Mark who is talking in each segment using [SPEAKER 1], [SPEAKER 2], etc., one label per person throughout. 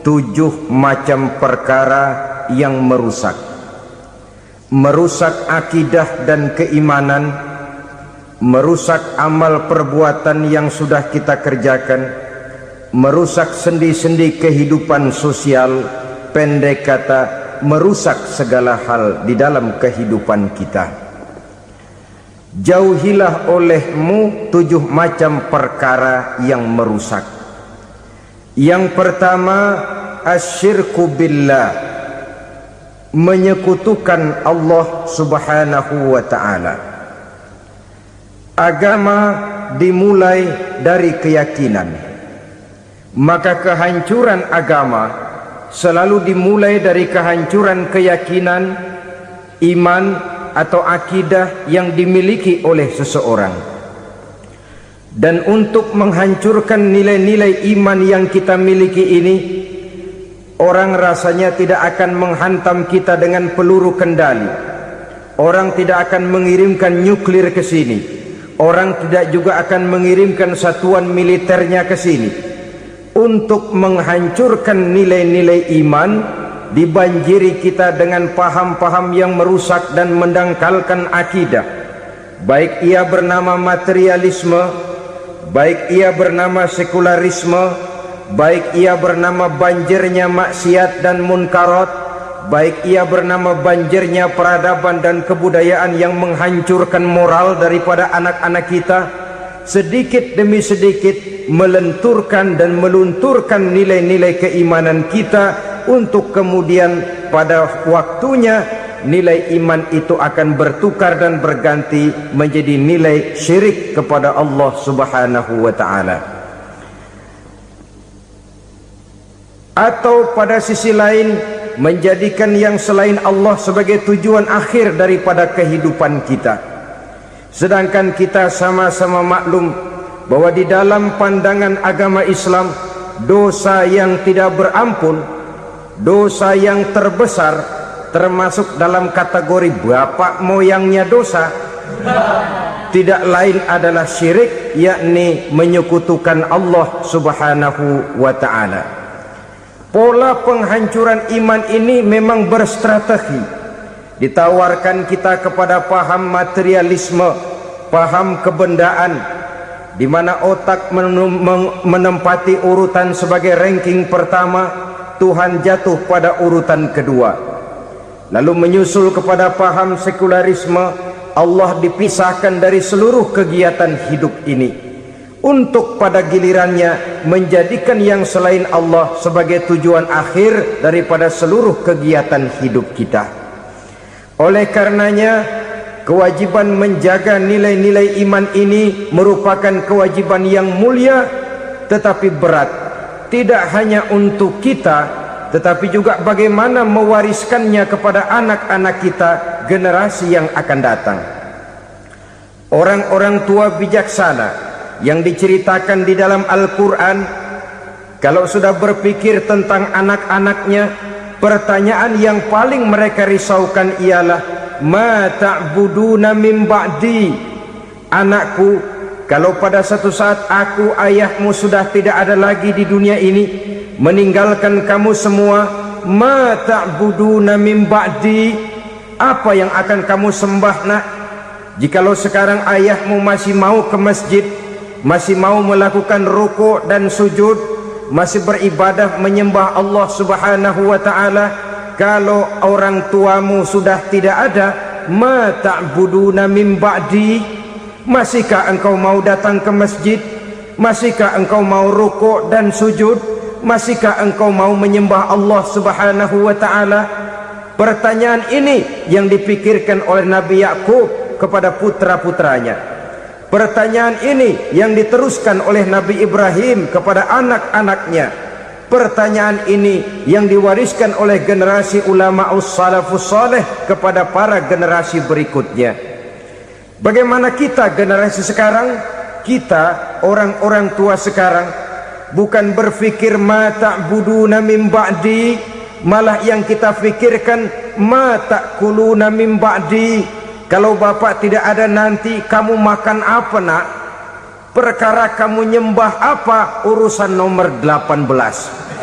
[SPEAKER 1] 7 macam perkara yang merusak akidah dan keimanan, merusak amal perbuatan yang sudah kita kerjakan, merusak sendi-sendi kehidupan sosial, pendek kata merusak segala hal di dalam kehidupan kita. Jauhilah olehmu 7 macam perkara yang merusak. Yang pertama, asyirku billah, menyekutukan Allah subhanahu wa ta'ala. Agama dimulai dari keyakinan, maka kehancuran agama selalu dimulai dari kehancuran keyakinan, iman atau akidah yang dimiliki oleh seseorang. Dan untuk menghancurkan nilai-nilai iman yang kita miliki ini, orang rasanya tidak akan menghantam kita dengan peluru kendali. Orang tidak akan mengirimkan nuklir ke sini. Orang tidak juga akan mengirimkan satuan militernya ke sini. Untuk menghancurkan nilai-nilai iman, dibanjiri kita dengan paham-paham yang merusak dan mendangkalkan akidah. Baik ia bernama materialisme, baik ia bernama sekularisme, baik ia bernama banjirnya maksiat dan munkarat, baik ia bernama banjirnya peradaban dan kebudayaan yang menghancurkan moral daripada anak-anak kita, sedikit demi sedikit melenturkan dan melunturkan nilai-nilai keimanan kita, untuk kemudian pada waktunya nilai iman itu akan bertukar dan berganti menjadi nilai syirik kepada Allah subhanahu wa ta'ala. Atau pada sisi lain, menjadikan yang selain Allah sebagai tujuan akhir daripada kehidupan kita. Sedangkan kita sama-sama maklum bahwa di dalam pandangan agama Islam, dosa yang tidak berampun, dosa yang terbesar, termasuk dalam kategori bapak moyangnya dosa, tidak lain adalah syirik, yakni menyekutukan Allah subhanahu wa ta'ala. Pola penghancuran iman ini memang berstrategi. Ditawarkan kita kepada paham materialisme, paham kebendaan, di mana otak menempati urutan sebagai ranking pertama, Tuhan jatuh pada urutan kedua. Lalu menyusul kepada paham sekularisme, Allah dipisahkan dari seluruh kegiatan hidup ini, untuk pada gilirannya menjadikan yang selain Allah sebagai tujuan akhir daripada seluruh kegiatan hidup kita. Oleh karenanya, kewajiban menjaga nilai-nilai iman ini merupakan kewajiban yang mulia tetapi berat, tidak hanya untuk kita, tetapi juga bagaimana mewariskannya kepada anak-anak kita, generasi yang akan datang. Orang-orang tua bijaksana yang diceritakan di dalam Al-Quran, kalau sudah berpikir tentang anak-anaknya, pertanyaan yang paling mereka risaukan ialah, ma ta'buduna min ba'di. Anakku, kalau pada satu saat aku, ayahmu sudah tidak ada lagi di dunia ini, meninggalkan kamu semua, ma ta'buduna min ba'di, apa yang akan kamu sembah nak? Jikalau sekarang ayahmu masih mau ke masjid, masih mau melakukan rukuk dan sujud, masih beribadah menyembah Allah subhanahu wa ta'ala, kalau orang tuamu sudah tidak ada, ma ta'buduna min ba'di, masihkah engkau mau datang ke masjid? Masihkah engkau mau rukuk dan sujud? Masihkah engkau mau menyembah Allah subhanahu wa ta'ala? Pertanyaan ini yang dipikirkan oleh Nabi Yakub kepada putra-putranya. Pertanyaan ini yang diteruskan oleh Nabi Ibrahim kepada anak-anaknya. Pertanyaan ini yang diwariskan oleh generasi ulama salafus saleh kepada para generasi berikutnya. Bagaimana kita generasi sekarang? Kita orang-orang tua sekarang bukan berfikir ma ta'buduna min ba'di, malah yang kita fikirkan ma ta'kuluna min ba'di. Kalau bapak tidak ada nanti kamu makan apa nak? Perkara kamu nyembah apa? Urusan nomor 18.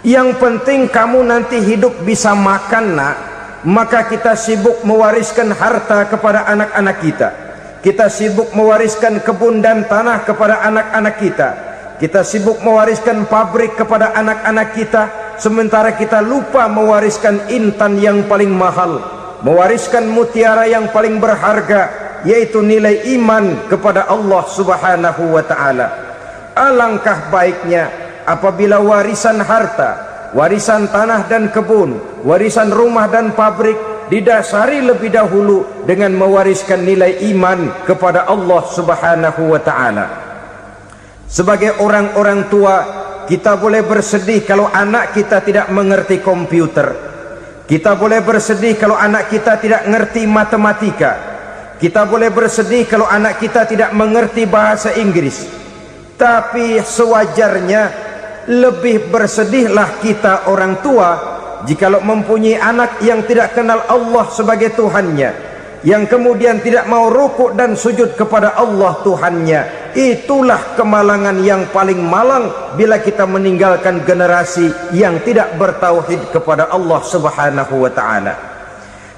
[SPEAKER 1] Yang penting kamu nanti hidup bisa makan, nak. Maka kita sibuk mewariskan harta kepada anak-anak kita. Kita sibuk mewariskan kebun dan tanah kepada anak-anak kita. Kita sibuk mewariskan pabrik kepada anak-anak kita, sementara kita lupa mewariskan intan yang paling mahal, mewariskan mutiara yang paling berharga, yaitu nilai iman kepada Allah Subhanahu wa ta'ala. Alangkah baiknya apabila warisan harta, warisan tanah dan kebun, warisan rumah dan pabrik didasari lebih dahulu dengan mewariskan nilai iman kepada Allah Subhanahu wa ta'ala. Sebagai orang-orang tua, kita boleh bersedih kalau anak kita tidak mengerti komputer. Kita boleh bersedih kalau anak kita tidak mengerti matematika. Kita boleh bersedih kalau anak kita tidak mengerti bahasa Inggris. Tapi sewajarnya lebih bersedihlah kita orang tua jikalau mempunyai anak yang tidak kenal Allah sebagai Tuhannya, yang kemudian tidak mau rukuk dan sujud kepada Allah Tuhannya. Itulah kemalangan yang paling malang bila kita meninggalkan generasi yang tidak bertauhid kepada Allah Subhanahu wa ta'ala.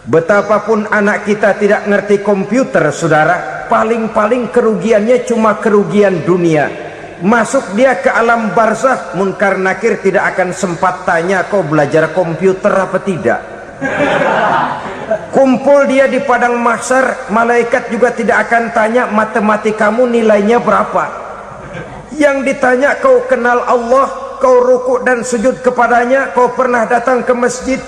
[SPEAKER 1] Betapapun anak kita tidak ngerti komputer, saudara, paling-paling kerugiannya cuma kerugian dunia. Masuk dia ke alam barzakh, munkar nakir tidak akan sempat tanya kau belajar komputer apa tidak. Kumpul dia di padang mahsyar, malaikat juga tidak akan tanya matematikamu nilainya berapa. Yang ditanya kau kenal Allah, kau rukuk dan sujud kepadanya, kau pernah datang ke masjid.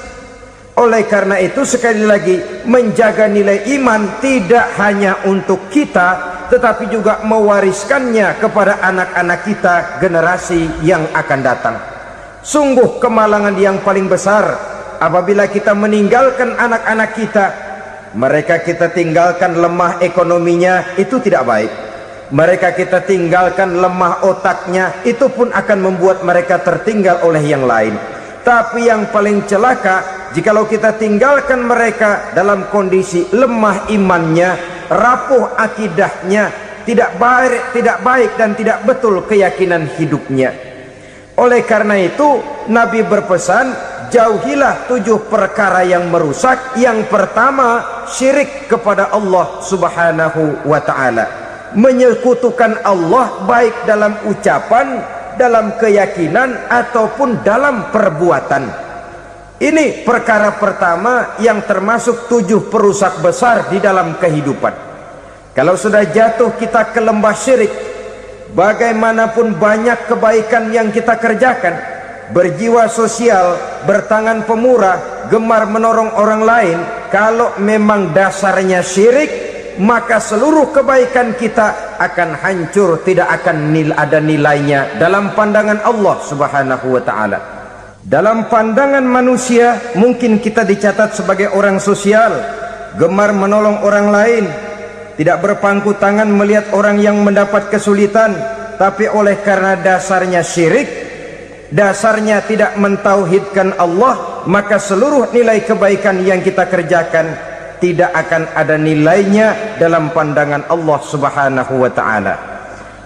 [SPEAKER 1] Oleh karena itu sekali lagi, menjaga nilai iman tidak hanya untuk kita, tetapi juga mewariskannya kepada anak-anak kita, generasi yang akan datang. Sungguh kemalangan yang paling besar apabila kita meninggalkan anak-anak kita. Mereka kita tinggalkan lemah ekonominya, itu tidak baik. Mereka kita tinggalkan lemah otaknya, itu pun akan membuat mereka tertinggal oleh yang lain. Tapi yang paling celaka jikalau kita tinggalkan mereka dalam kondisi lemah imannya, rapuh akidahnya, tidak baik dan tidak betul keyakinan hidupnya. Oleh karena itu Nabi berpesan, jauhilah 7 perkara yang merusak. Yang pertama, syirik kepada Allah Subhanahu wa ta'ala, menyekutukan Allah baik dalam ucapan, dalam keyakinan ataupun dalam perbuatan. Ini perkara pertama yang termasuk 7 perusak besar di dalam kehidupan. Kalau sudah jatuh kita ke lembah syirik, bagaimanapun banyak kebaikan yang kita kerjakan, berjiwa sosial, bertangan pemurah, gemar menolong orang lain, kalau memang dasarnya syirik, maka seluruh kebaikan kita akan hancur, tidak akan ada nilainya dalam pandangan Allah Subhanahu wa ta'ala. Dalam pandangan manusia mungkin kita dicatat sebagai orang sosial, gemar menolong orang lain, tidak berpangku tangan melihat orang yang mendapat kesulitan. Tapi oleh karena dasarnya syirik, dasarnya tidak mentauhidkan Allah, maka seluruh nilai kebaikan yang kita kerjakan tidak akan ada nilainya dalam pandangan Allah Subhanahu wa ta'ala.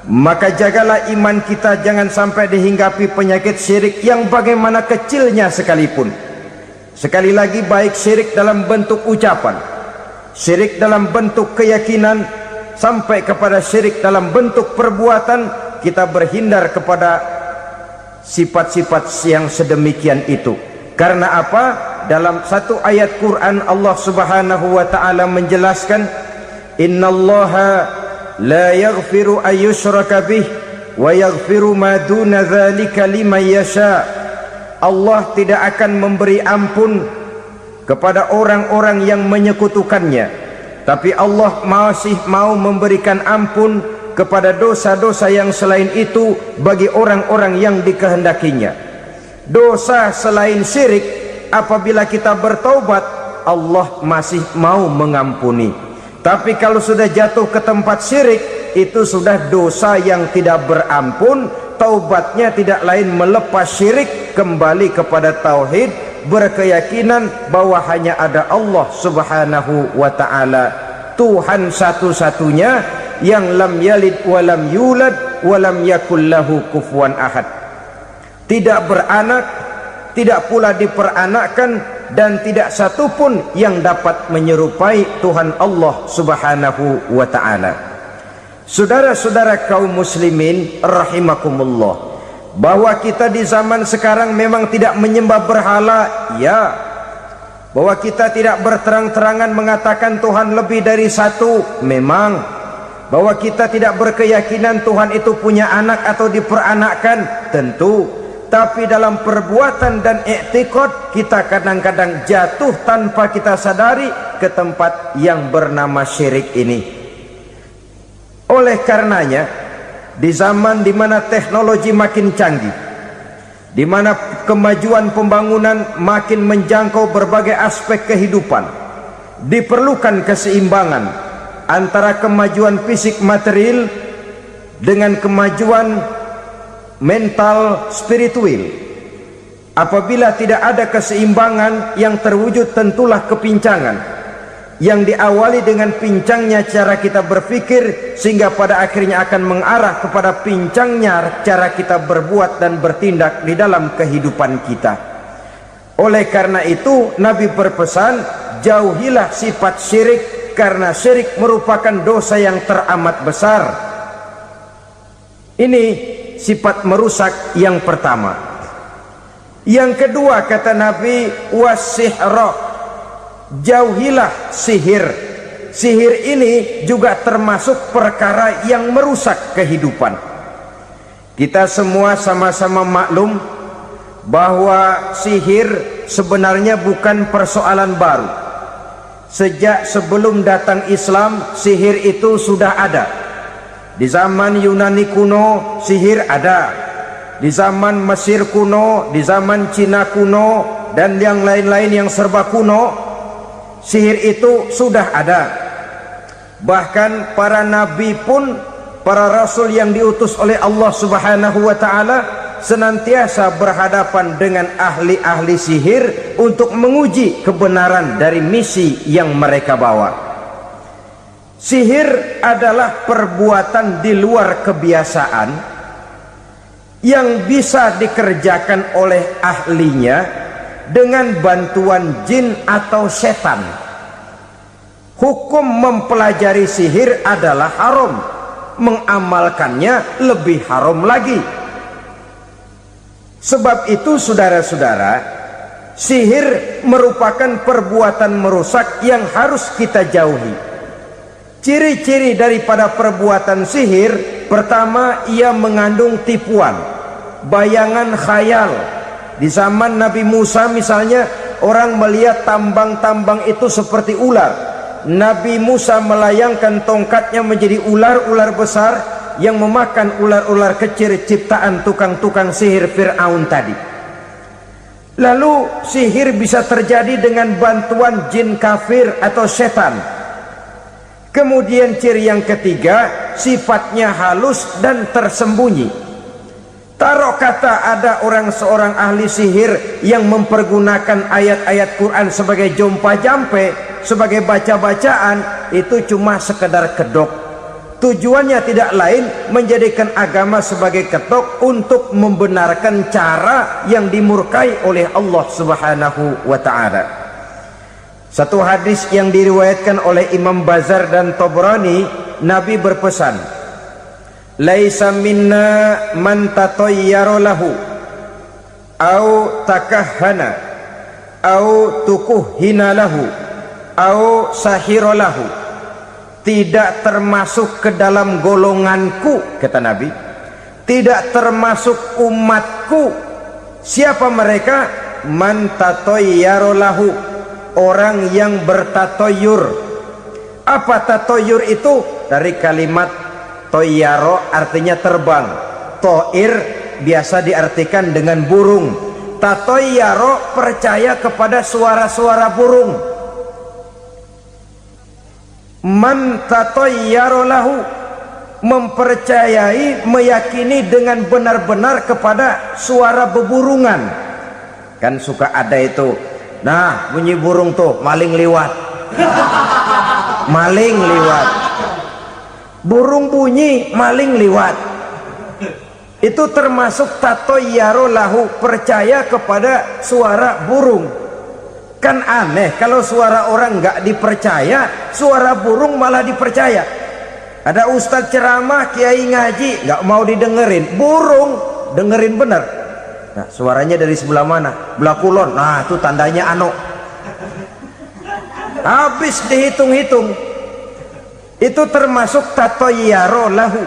[SPEAKER 1] Maka jagalah iman kita jangan sampai dihinggapi penyakit syirik yang bagaimana kecilnya sekalipun. Sekali lagi, baik syirik dalam bentuk ucapan, syirik dalam bentuk keyakinan, sampai kepada syirik dalam bentuk perbuatan, kita berhindar kepada sifat-sifat yang sedemikian itu. Karena apa? Dalam satu ayat Quran Allah Subhanahu wa ta'ala menjelaskan, innallaha la yaghfiru ayyushraka bih wa yaghfiru ma duna dzalika liman yasha. Allah tidak akan memberi ampun kepada orang-orang yang menyekutukannya, tapi Allah masih mau memberikan ampun kepada dosa-dosa yang selain itu bagi orang-orang yang dikehendakinya. Dosa selain syirik, apabila kita bertaubat, Allah masih mau mengampuni. Tapi kalau sudah jatuh ke tempat syirik, itu sudah dosa yang tidak berampun. Taubatnya tidak lain melepas syirik, kembali kepada tauhid, berkeyakinan bahwa hanya ada Allah Subhanahu wa ta'ala, Tuhan satu-satunya, yang lam yalid walam yulad walam yakul lahu kufuwan ahad. tidak beranak, tidak pula diperanakkan, dan tidak satupun yang dapat menyerupai Tuhan Allah Subhanahu wa ta'ala. Saudara-saudara kaum muslimin rahimakumullah, bahwa kita di zaman sekarang memang tidak menyembah berhala, ya. Bahwa kita tidak berterang-terangan mengatakan Tuhan lebih dari satu, memang. Bahwa kita tidak berkeyakinan Tuhan itu punya anak atau diperanakkan, tentu. Tapi dalam perbuatan dan i'tiqad kita kadang-kadang jatuh tanpa kita sadari ke tempat yang bernama syirik ini. Oleh karenanya, di zaman di mana teknologi makin canggih, di mana kemajuan pembangunan makin menjangkau berbagai aspek kehidupan, diperlukan keseimbangan antara kemajuan fisik material dengan kemajuan mental spiritual. Apabila tidak ada keseimbangan, yang terwujud tentulah kepincangan, yang diawali dengan pincangnya cara kita berpikir, sehingga pada akhirnya akan mengarah kepada pincangnya cara kita berbuat dan bertindak di dalam kehidupan kita. Oleh karena itu Nabi berpesan, jauhilah sifat syirik, karena syirik merupakan dosa yang teramat besar. Ini sifat merusak yang pertama. Yang kedua, kata Nabi, wasihra, jauhilah sihir. Sihir ini juga termasuk perkara yang merusak kehidupan. Kita semua sama-sama maklum bahwa sihir sebenarnya bukan persoalan baru. Sejak sebelum datang Islam, sihir itu sudah ada. Di zaman Yunani kuno, sihir ada. Di zaman Mesir kuno, di zaman Cina kuno, dan yang lain-lain yang serba kuno, sihir itu sudah ada. Bahkan para nabi pun, para rasul yang diutus oleh Allah Subhanahu wa ta'ala, senantiasa berhadapan dengan ahli-ahli sihir untuk menguji kebenaran dari misi yang mereka bawa. Sihir adalah perbuatan di luar kebiasaan yang bisa dikerjakan oleh ahlinya dengan bantuan jin atau setan. Hukum mempelajari sihir adalah haram, mengamalkannya lebih haram lagi. Sebab itu saudara-saudara, sihir merupakan perbuatan merusak yang harus kita jauhi. Ciri-ciri daripada perbuatan sihir, pertama, ia mengandung tipuan, bayangan khayal. Di zaman Nabi Musa misalnya, orang melihat tambang-tambang itu seperti ular. Nabi Musa melayangkan tongkatnya menjadi ular-ular besar yang memakan ular-ular kecil ciptaan tukang-tukang sihir Fir'aun tadi. Lalu sihir bisa terjadi dengan bantuan jin kafir atau setan. Kemudian ciri yang ketiga, sifatnya halus dan tersembunyi. Taruh kata ada seorang ahli sihir yang mempergunakan ayat-ayat Quran sebagai jompa-jampe, sebagai baca-bacaan, itu cuma sekedar kedok. Tujuannya tidak lain menjadikan agama sebagai ketok untuk membenarkan cara yang dimurkai oleh Allah Subhanahu wa ta'ala. Satu hadis yang diriwayatkan oleh Imam Bazar dan Tabrani, Nabi berpesan, laisa minna man tatayyara lahu au takahhana au tukuhhina lahu au sahira lahu. Tidak termasuk ke dalam golonganku, kata Nabi, tidak termasuk umatku. Siapa mereka? Man tatayyara lahu, orang yang bertatoyur. Apa tatoyur itu? Dari kalimat toyaro, artinya terbang. Toir biasa diartikan dengan burung. Tatoyaro percaya kepada suara-suara burung. Man tatoyaro lahu, mempercayai, meyakini dengan benar-benar kepada suara beburungan. Kan suka ada itu, nah bunyi burung tuh, maling liwat. Maling liwat. Burung bunyi, maling liwat. Itu termasuk tatoyaro lahu, percaya kepada suara burung. Kan aneh kalau suara orang nggak dipercaya, suara burung malah dipercaya. Ada ustadz ceramah, kiai ngaji, nggak mau didengerin, burung dengerin bener. Nah, suaranya dari sebelah mana? Belah kulon. Nah, itu tandanya ano. Habis dihitung-hitung. Itu termasuk tatoyaro lahu.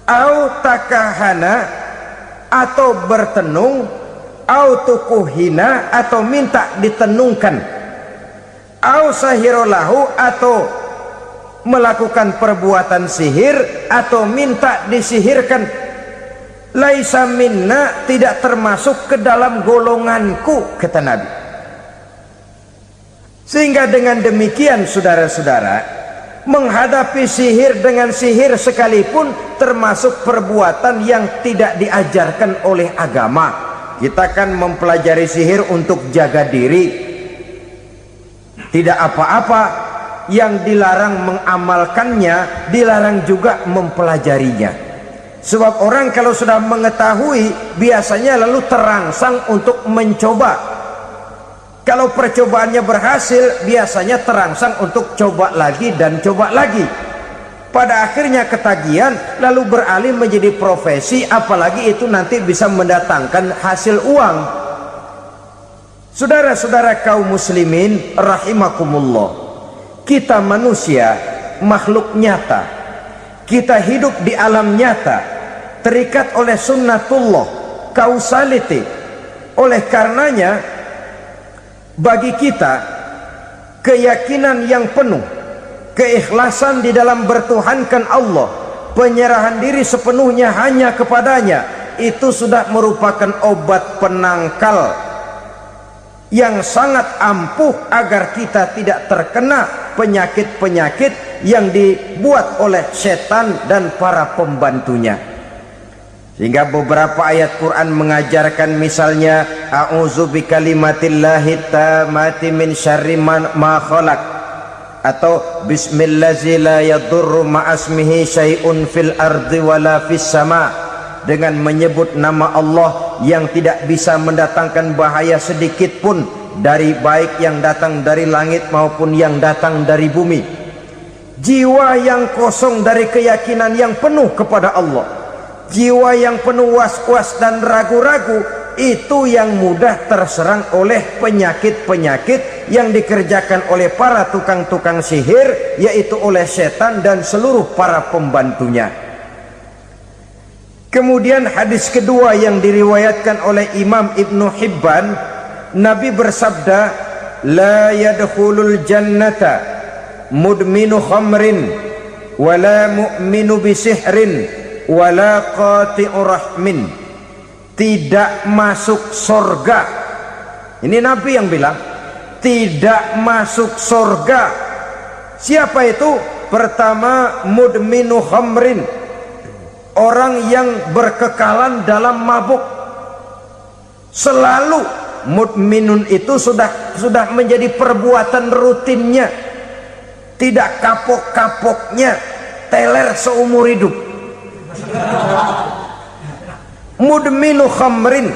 [SPEAKER 1] Au takahana, atau bertenung, au tukuhina, atau minta ditenungkan, au sahirolahu, atau melakukan perbuatan sihir, atau minta disihirkan. Laisa minna, tidak termasuk ke dalam golonganku, kata Nabi. Sehingga dengan demikian saudara-saudara, menghadapi sihir dengan sihir sekalipun termasuk perbuatan yang tidak diajarkan oleh agama. Kita kan mempelajari sihir untuk jaga diri, tidak apa-apa. Yang dilarang mengamalkannya, dilarang juga mempelajarinya. Sebab orang kalau sudah mengetahui, biasanya lalu terangsang untuk mencoba. Kalau percobaannya berhasil, biasanya terangsang untuk coba lagi dan coba lagi. Pada akhirnya ketagihan, lalu beralih menjadi profesi, apalagi itu nanti bisa mendatangkan hasil uang. Saudara-saudara kaum muslimin rahimakumullah, kita manusia makhluk nyata, kita hidup di alam nyata, terikat oleh sunnatullah, causality. Oleh karenanya bagi kita keyakinan yang penuh, keikhlasan di dalam bertuhankan Allah, penyerahan diri sepenuhnya hanya kepadanya, itu sudah merupakan obat penangkal yang sangat ampuh agar kita tidak terkena penyakit-penyakit yang dibuat oleh setan dan para pembantunya. Sehingga beberapa ayat Quran mengajarkan, misalnya a'udzu bikalimatillahi tammati min syarri ma khalaq, atau bismillazi la yadurru ma'asmihi syai'un fil ardi wala fis sama, dengan menyebut nama Allah yang tidak bisa mendatangkan bahaya sedikit pun dari baik yang datang dari langit maupun yang datang dari bumi. Jiwa yang kosong dari keyakinan yang penuh kepada Allah, jiwa yang penuh was-was dan ragu-ragu, itu yang mudah terserang oleh penyakit-penyakit yang dikerjakan oleh para tukang-tukang sihir, yaitu oleh setan dan seluruh para pembantunya. Kemudian hadis kedua yang diriwayatkan oleh Imam Ibnu Hibban, Nabi bersabda, la yadkhulul jannata mudminu khamrin wala mu'minu bisihrin wala qati'u rahmin. Tidak masuk surga. Ini Nabi yang bilang, tidak masuk surga. Siapa itu? Pertama, mudminu khamrin, orang yang berkekalan dalam mabuk. Selalu mudminun itu sudah menjadi perbuatan rutinnya, tidak kapok-kapoknya, teler seumur hidup. Mudminu khamrin,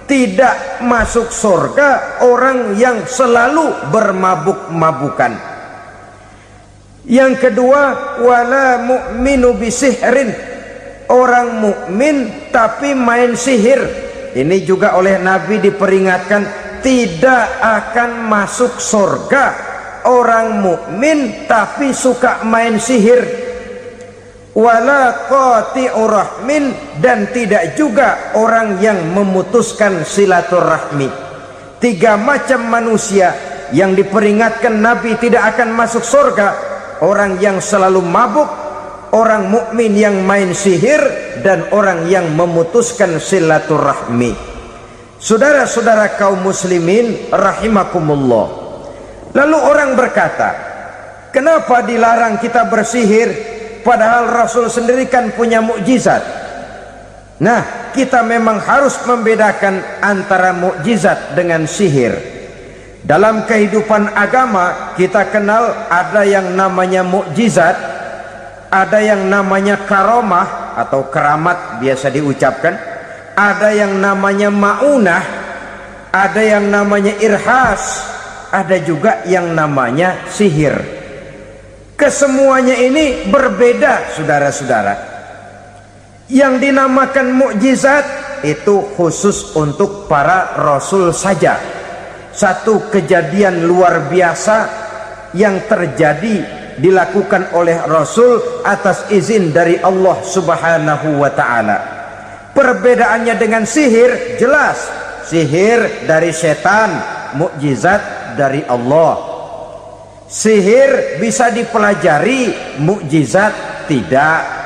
[SPEAKER 1] tidak masuk surga orang yang selalu bermabuk-mabukan. Yang kedua, wala mu'minu bisihrin, orang mukmin tapi main sihir. Ini juga oleh Nabi diperingatkan, tidak akan masuk surga orang mukmin tapi suka main sihir. Wala qati'u rahmin, dan tidak juga orang yang memutuskan silaturahmi. Tiga macam manusia yang diperingatkan Nabi tidak akan masuk surga: orang yang selalu mabuk, orang mukmin yang main sihir, dan orang yang memutuskan silaturahmi. Saudara-saudara kaum muslimin rahimakumullah, lalu orang berkata, kenapa dilarang kita bersihir? Padahal Rasul sendiri kan punya mukjizat. Nah, kita memang harus membedakan antara mukjizat dengan sihir. Dalam kehidupan agama kita kenal ada yang namanya mukjizat, ada yang namanya karamah, atau keramat biasa diucapkan, ada yang namanya maunah, ada yang namanya irhas, ada juga yang namanya sihir. Kesemuanya ini berbeda, saudara-saudara. Yang dinamakan mukjizat itu khusus untuk para rasul saja. Satu kejadian luar biasa yang terjadi dilakukan oleh rasul atas izin dari Allah Subhanahu wa taala. Perbedaannya dengan sihir jelas. Sihir dari setan, mukjizat dari Allah. Sihir bisa dipelajari, mukjizat tidak.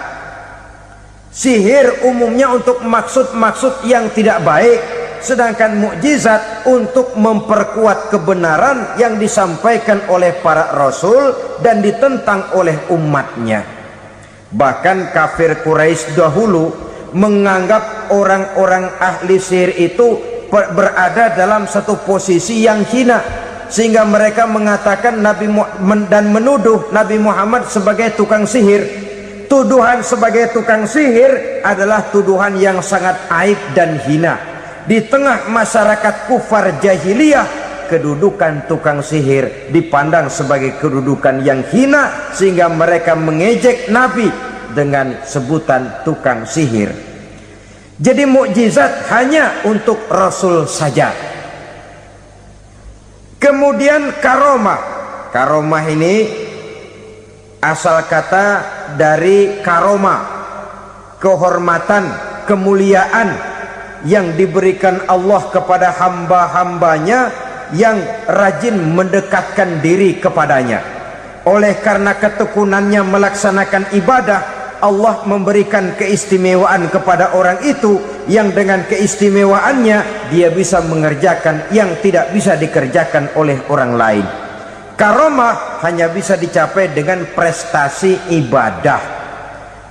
[SPEAKER 1] Sihir umumnya untuk maksud-maksud yang tidak baik, sedangkan mukjizat untuk memperkuat kebenaran yang disampaikan oleh para rasul dan ditentang oleh umatnya. Bahkan kafir Quraisy dahulu menganggap orang-orang ahli sihir itu berada dalam satu posisi yang hina, sehingga mereka mengatakan dan menuduh Nabi Muhammad sebagai tukang sihir. Tuduhan sebagai tukang sihir adalah tuduhan yang sangat aib dan hina. Di tengah masyarakat kufar jahiliyah, kedudukan tukang sihir dipandang sebagai kedudukan yang hina, sehingga mereka mengejek Nabi dengan sebutan tukang sihir. Jadi mukjizat hanya untuk Rasul saja. Kemudian karomah. Karomah ini asal kata dari karoma, kehormatan, kemuliaan yang diberikan Allah kepada hamba-hambanya yang rajin mendekatkan diri kepadanya. Oleh karena ketekunannya melaksanakan ibadah, Allah memberikan keistimewaan kepada orang itu, yang dengan keistimewaannya dia bisa mengerjakan yang tidak bisa dikerjakan oleh orang lain. Karomah hanya bisa dicapai dengan prestasi ibadah.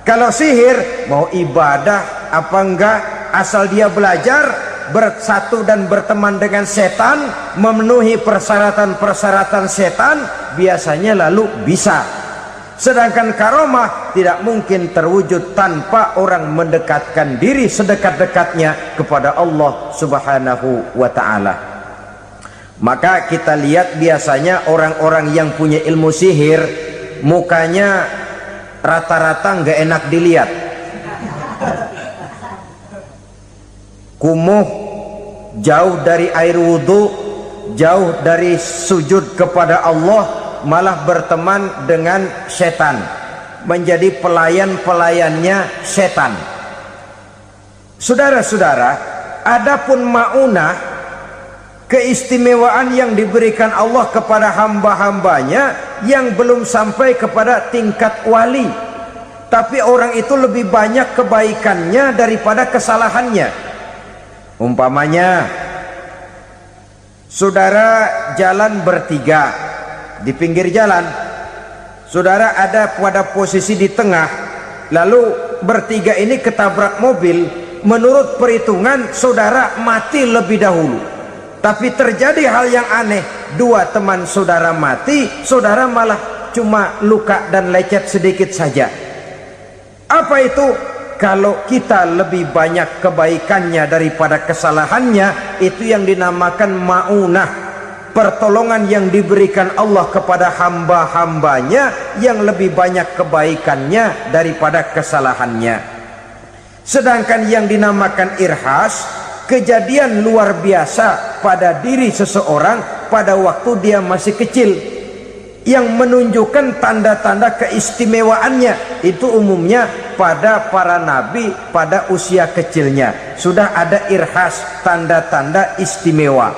[SPEAKER 1] Kalau sihir, mau ibadah apa enggak, asal dia belajar, bersatu dan berteman dengan setan, memenuhi persyaratan-persyaratan setan, biasanya lalu bisa. Sedangkan karomah tidak mungkin terwujud tanpa orang mendekatkan diri sedekat-dekatnya kepada Allah Subhanahu wa ta'ala. Maka kita lihat biasanya orang-orang yang punya ilmu sihir, mukanya rata-rata nggak enak dilihat. Kumuh, jauh dari air wudhu, jauh dari sujud kepada Allah, malah berteman dengan setan, menjadi pelayan-pelayannya setan. Saudara-saudara, adapun maunah, keistimewaan yang diberikan Allah kepada hamba-hambanya yang belum sampai kepada tingkat wali, tapi orang itu lebih banyak kebaikannya daripada kesalahannya. Umpamanya, saudara jalan bertiga di pinggir jalan, saudara ada pada posisi di tengah, lalu bertiga ini ketabrak mobil. Menurut perhitungan saudara mati lebih dahulu. Tapi terjadi hal yang aneh, dua teman saudara mati, saudara malah cuma luka dan lecet sedikit saja. Apa itu? Kalau kita lebih banyak kebaikannya daripada kesalahannya, itu yang dinamakan maunah, pertolongan yang diberikan Allah kepada hamba-hambanya yang lebih banyak kebaikannya daripada kesalahannya. Sedangkan yang dinamakan irhas, kejadian luar biasa pada diri seseorang pada waktu dia masih kecil, yang menunjukkan tanda-tanda keistimewaannya. Itu umumnya pada para nabi pada usia kecilnya sudah ada irhas, tanda-tanda istimewa.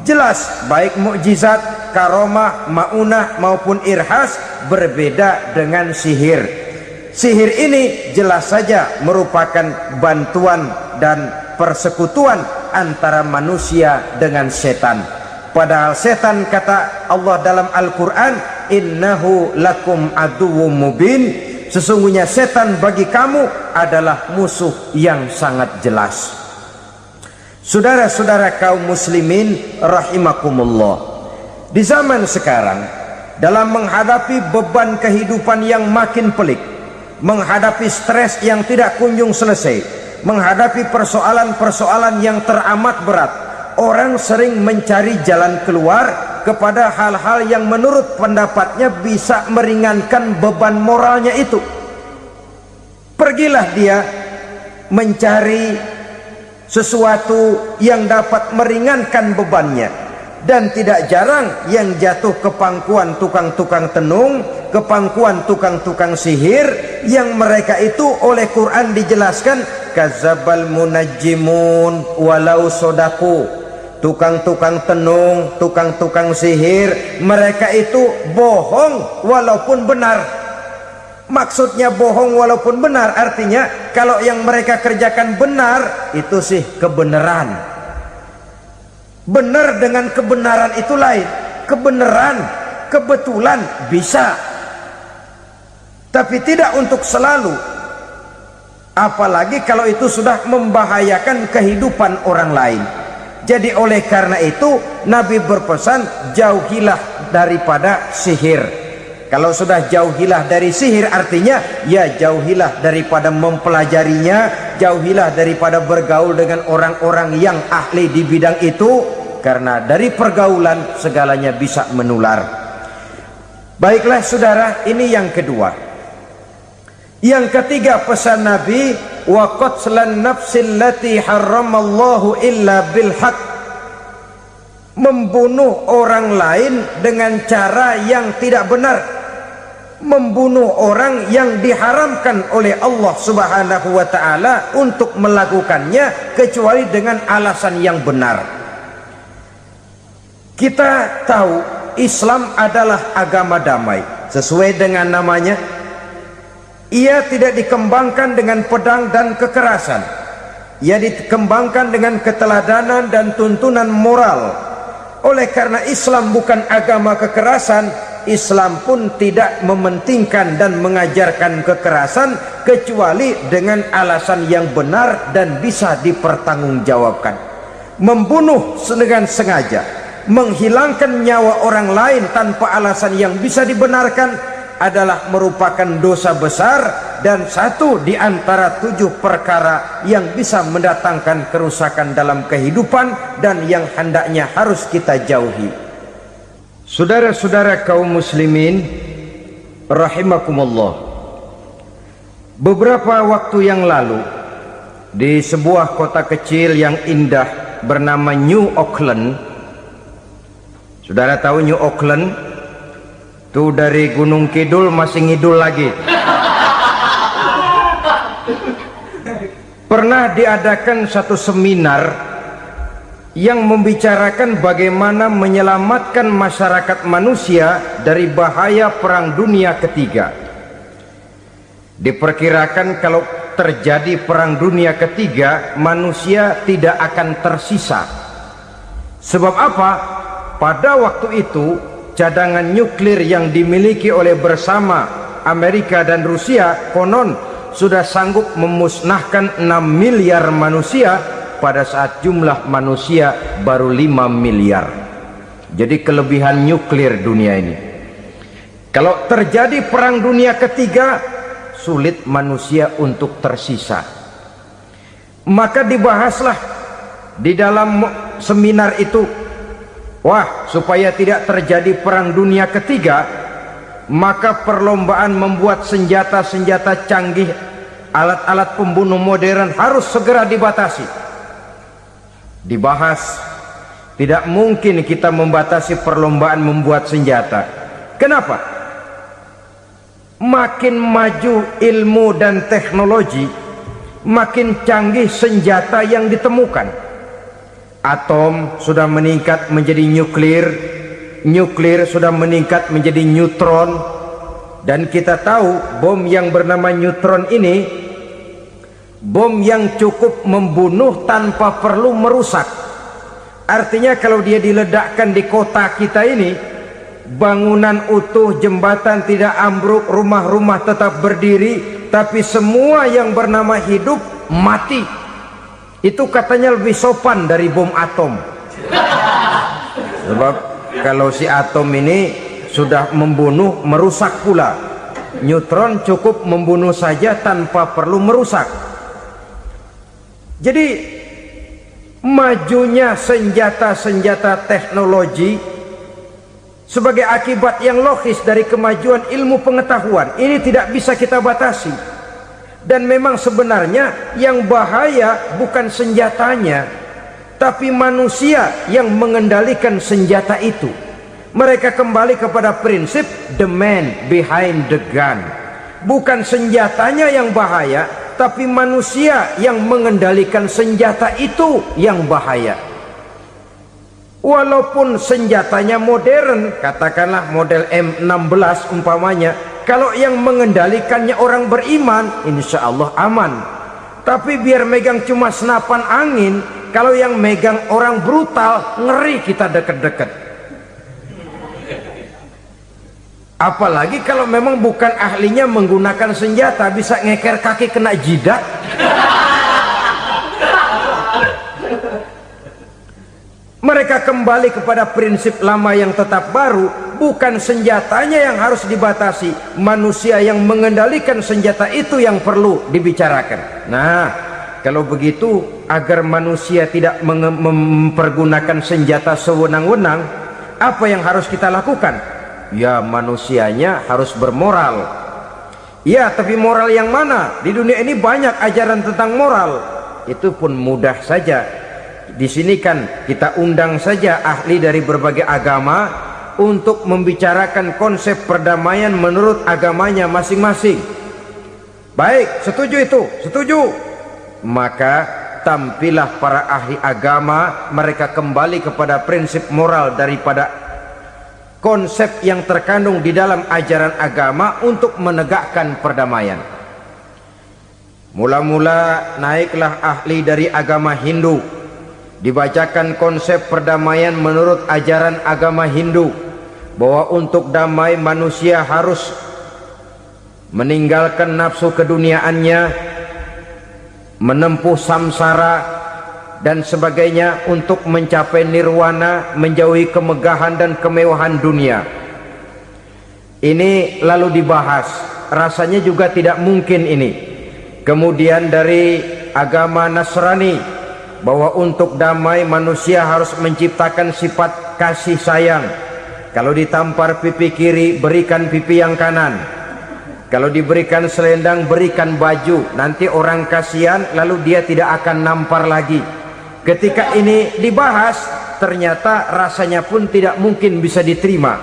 [SPEAKER 1] Jelas baik mukjizat, karomah, maunah maupun irhas berbeda dengan sihir. Sihir ini jelas saja merupakan bantuan dan persekutuan antara manusia dengan setan. Padahal setan, kata Allah dalam Al-Quran, innahu lakum aduwwum mubin, sesungguhnya setan bagi kamu adalah musuh yang sangat jelas. Saudara-saudara kaum muslimin rahimakumullah, di zaman sekarang dalam menghadapi beban kehidupan yang makin pelik, menghadapi stres yang tidak kunjung selesai, menghadapi persoalan-persoalan yang teramat berat, orang sering mencari jalan keluar kepada hal-hal yang menurut pendapatnya bisa meringankan beban moralnya itu. Pergilah dia mencari sesuatu yang dapat meringankan bebannya. Dan tidak jarang yang jatuh ke pangkuan tukang-tukang tenung, ke pangkuan tukang-tukang sihir, yang mereka itu oleh Quran dijelaskan kadzabal munajjimun walau sodaku. Tukang-tukang tenung, tukang-tukang sihir, mereka itu bohong walaupun benar. Maksudnya bohong walaupun benar artinya kalau yang mereka kerjakan benar, itu sih kebenaran. Benar dengan kebenaran itu lain. Kebenaran, kebetulan bisa, tapi tidak untuk selalu. Apalagi kalau itu sudah membahayakan kehidupan orang lain. Jadi oleh karena itu Nabi berpesan, jauhilah daripada sihir. Kalau sudah jauhilah dari sihir artinya ya jauhilah daripada mempelajarinya, jauhilah daripada bergaul dengan orang-orang yang ahli di bidang itu, karena dari pergaulan segalanya bisa menular. Baiklah saudara, ini yang kedua. Yang ketiga pesan Nabi, wa qatlan nafsil lati harramallahu illa bil haqq. Membunuh orang lain dengan cara yang tidak benar, membunuh orang yang diharamkan oleh Allah Subhanahu wa taala untuk melakukannya kecuali dengan alasan yang benar. Kita tahu Islam adalah agama damai. Sesuai dengan namanya, ia tidak dikembangkan dengan pedang dan kekerasan. Ia dikembangkan dengan keteladanan dan tuntunan moral. Oleh karena Islam bukan agama kekerasan, Islam pun tidak mementingkan dan mengajarkan kekerasan kecuali dengan alasan yang benar dan bisa dipertanggungjawabkan. Membunuh dengan sengaja, menghilangkan nyawa orang lain tanpa alasan yang bisa dibenarkan adalah merupakan dosa besar dan satu di antara 7 perkara yang bisa mendatangkan kerusakan dalam kehidupan dan yang hendaknya harus kita jauhi. Saudara-saudara kaum muslimin rahimakumullah, beberapa waktu yang lalu di sebuah kota kecil yang indah bernama New Auckland. Saudara tahu New Auckland? Tuh dari Gunung Kidul masih ngidul lagi. Pernah diadakan satu seminar yang membicarakan bagaimana menyelamatkan masyarakat manusia dari bahaya Perang Dunia Ketiga. Diperkirakan kalau terjadi Perang Dunia Ketiga, manusia tidak akan tersisa. Sebab apa? Pada waktu itu cadangan nuklir yang dimiliki oleh bersama Amerika dan Rusia konon sudah sanggup memusnahkan 6 miliar manusia pada saat jumlah manusia baru 5 miliar. Jadi kelebihan nuklir dunia ini. Kalau terjadi Perang Dunia Ketiga, sulit manusia untuk tersisa. Maka dibahaslah di dalam seminar itu, wah, supaya tidak terjadi Perang Dunia Ketiga, maka perlombaan membuat senjata-senjata canggih, alat-alat pembunuh modern harus segera dibatasi. Dibahas, tidak mungkin kita membatasi perlombaan membuat senjata. Kenapa? Makin maju ilmu dan teknologi, makin canggih senjata yang ditemukan. Atom sudah meningkat menjadi nuklir, nuklir sudah meningkat menjadi neutron, dan kita tahu bom yang bernama neutron ini bom yang cukup membunuh tanpa perlu merusak. Artinya kalau dia diledakkan di kota kita ini, bangunan utuh, jembatan tidak ambruk, rumah-rumah tetap berdiri, tapi semua yang bernama hidup mati. Itu katanya lebih sopan dari bom atom. Sebab kalau si atom ini sudah membunuh, merusak pula. Neutron cukup membunuh saja tanpa perlu merusak. Jadi majunya senjata-senjata teknologi sebagai akibat yang logis dari kemajuan ilmu pengetahuan ini tidak bisa kita batasi. Dan memang sebenarnya yang bahaya bukan senjatanya, tapi manusia yang mengendalikan senjata itu. Mereka kembali kepada prinsip the man behind the gun. Bukan senjatanya yang bahaya, tapi manusia yang mengendalikan senjata itu yang bahaya. Walaupun senjatanya modern, katakanlah model M16 umpamanya, kalau yang mengendalikannya orang beriman, insya Allah aman. Tapi biar megang cuma senapan angin, kalau yang megang orang brutal, ngeri kita deket-deket. Apalagi kalau memang bukan ahlinya menggunakan senjata, bisa ngeker kaki kena jidat. Mereka kembali kepada prinsip lama yang tetap baru. Bukan senjatanya yang harus dibatasi, manusia yang mengendalikan senjata itu yang perlu dibicarakan. Nah, kalau begitu, agar manusia tidak mempergunakan senjata sewenang-wenang, apa yang harus kita lakukan? Ya, manusianya harus bermoral. Ya, tapi moral yang mana? Di dunia ini banyak ajaran tentang moral. Itu pun mudah saja. Di sini kan kita undang saja ahli dari berbagai agama untuk membicarakan konsep perdamaian menurut agamanya masing-masing. Baik, setuju itu? Setuju. Maka tampillah para ahli agama, mereka kembali kepada prinsip moral daripada konsep yang terkandung di dalam ajaran agama untuk menegakkan perdamaian. Mula-mula naiklah ahli dari agama Hindu, dibacakan konsep perdamaian menurut ajaran agama Hindu, bahwa untuk damai manusia harus meninggalkan nafsu keduniaannya, menempuh samsara dan sebagainya untuk mencapai nirwana, menjauhi kemegahan dan kemewahan dunia. Ini lalu dibahas, rasanya juga tidak mungkin ini. Kemudian dari agama Nasrani, bahwa untuk damai manusia harus menciptakan sifat kasih sayang. Kalau ditampar pipi kiri, berikan pipi yang kanan. Kalau diberikan selendang, berikan baju. Nanti orang kasihan, lalu dia tidak akan nampar lagi. Ketika ini dibahas, ternyata rasanya pun tidak mungkin bisa diterima.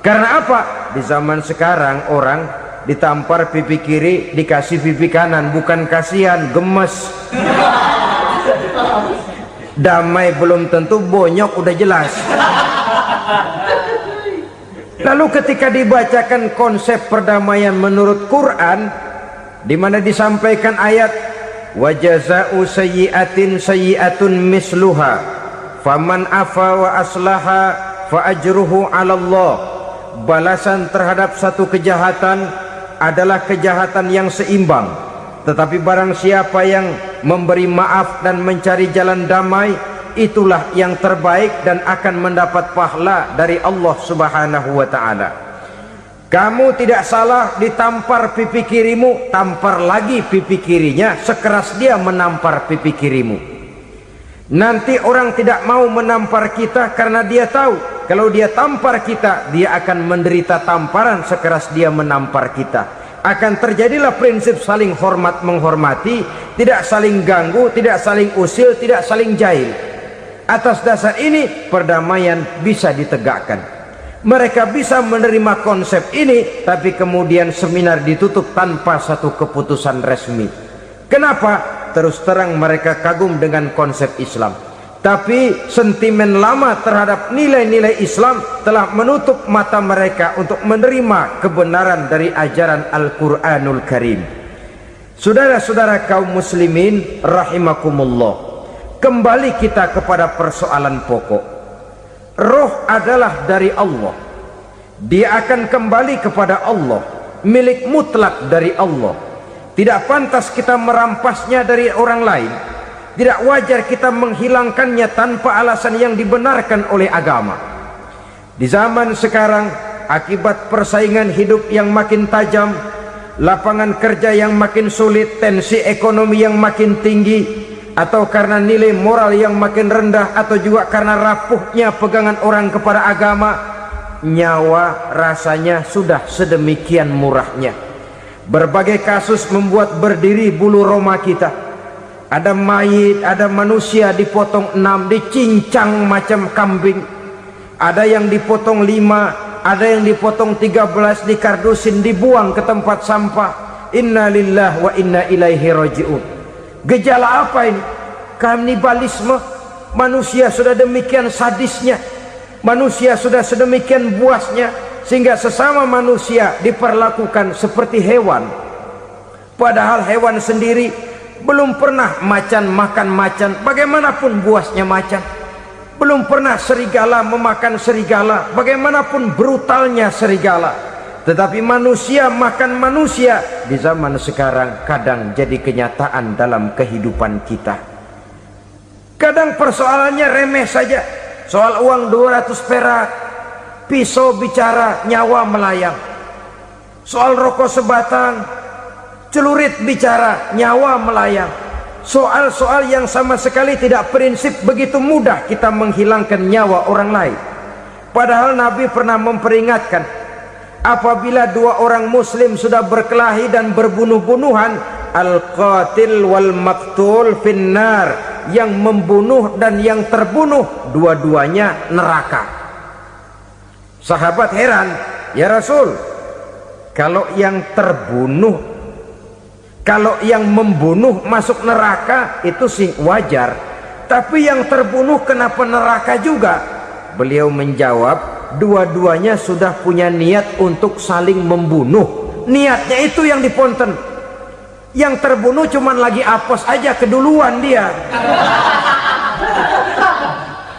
[SPEAKER 1] Karena apa? Di zaman sekarang orang ditampar pipi kiri, dikasih pipi kanan, bukan kasihan, gemes. Damai belum tentu, bonyok udah jelas. Lalu ketika dibacakan konsep perdamaian menurut Quran, di mana disampaikan ayat wa jazaa'u sayyi'atin sayyi'atun misluha faman afa wa aslaha fa ajruhu 'ala Allah. Balasan terhadap satu kejahatan adalah kejahatan yang seimbang, tetapi barang siapa yang memberi maaf dan mencari jalan damai, itulah yang terbaik dan akan mendapat pahala dari Allah Subhanahu wa ta'ala. Kamu tidak salah ditampar pipi kirimu, tampar lagi pipi kirinya sekeras dia menampar pipi kirimu. Nanti orang tidak mau menampar kita karena dia tahu kalau dia tampar kita, dia akan menderita tamparan sekeras dia menampar kita. Akan terjadilah prinsip saling hormat menghormati, tidak saling ganggu, tidak saling usil, tidak saling jahil. Atas dasar ini perdamaian bisa ditegakkan. Mereka bisa menerima konsep ini, tapi kemudian seminar ditutup tanpa satu keputusan resmi. Kenapa? Terus terang mereka kagum dengan konsep Islam, tapi sentimen lama terhadap nilai-nilai Islam telah menutup mata mereka untuk menerima kebenaran dari ajaran Al-Quranul Karim. Saudara-saudara kaum muslimin rahimakumullah, kembali kita kepada persoalan pokok. Roh adalah dari Allah, dia akan kembali kepada Allah, milik mutlak dari Allah. Tidak pantas kita merampasnya dari orang lain. Tidak wajar kita menghilangkannya tanpa alasan yang dibenarkan oleh agama. Di zaman sekarang akibat persaingan hidup yang makin tajam, lapangan kerja yang makin sulit, tensi ekonomi yang makin tinggi, atau karena nilai moral yang makin rendah, atau juga karena rapuhnya pegangan orang kepada agama, nyawa rasanya sudah sedemikian murahnya. Berbagai kasus membuat berdiri bulu roma kita. Ada mayit, ada manusia dipotong 6, dicincang macam kambing. Ada yang dipotong 5, ada yang dipotong 13, dikardusin, dibuang ke tempat sampah. Inna lillahi wa inna ilaihi raji'un. Gejala apa ini? Kanibalisme. Manusia sudah demikian sadisnya, manusia sudah sedemikian buasnya, sehingga sesama manusia diperlakukan seperti hewan. Padahal hewan sendiri belum pernah macan makan macan, bagaimanapun buasnya macan. Belum pernah serigala memakan serigala, bagaimanapun brutalnya serigala. Tetapi manusia makan manusia di zaman sekarang kadang jadi kenyataan dalam kehidupan kita. Kadang persoalannya remeh saja, soal uang 200 perak, pisau bicara, nyawa melayang. Soal rokok sebatang, celurit bicara, nyawa melayang. Soal-soal yang sama sekali tidak prinsip, begitu mudah kita menghilangkan nyawa orang lain. Padahal Nabi pernah memperingatkan, apabila dua orang muslim sudah berkelahi dan berbunuh-bunuhan, al-qatil wal maktul finnar, yang membunuh dan yang terbunuh dua-duanya neraka. Sahabat heran, ya Rasul, kalau yang terbunuh, kalau yang membunuh masuk neraka itu sih wajar, tapi yang terbunuh kenapa neraka juga? Beliau menjawab, dua-duanya sudah punya niat untuk saling membunuh. Niatnya itu yang diponten. Yang terbunuh cuman lagi apes aja, keduluan dia.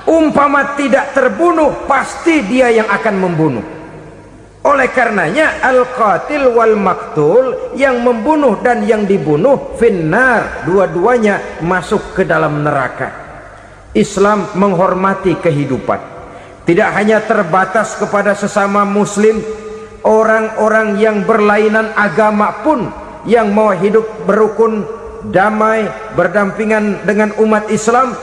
[SPEAKER 1] Umpama tidak terbunuh, pasti dia yang akan membunuh. Oleh karenanya al-qatil wal maktul, yang membunuh dan yang dibunuh finnar, dua-duanya masuk ke dalam neraka. Islam menghormati kehidupan, tidak hanya terbatas kepada sesama muslim, orang-orang yang berlainan agama pun yang mau hidup berukun, damai, berdampingan dengan umat Islam,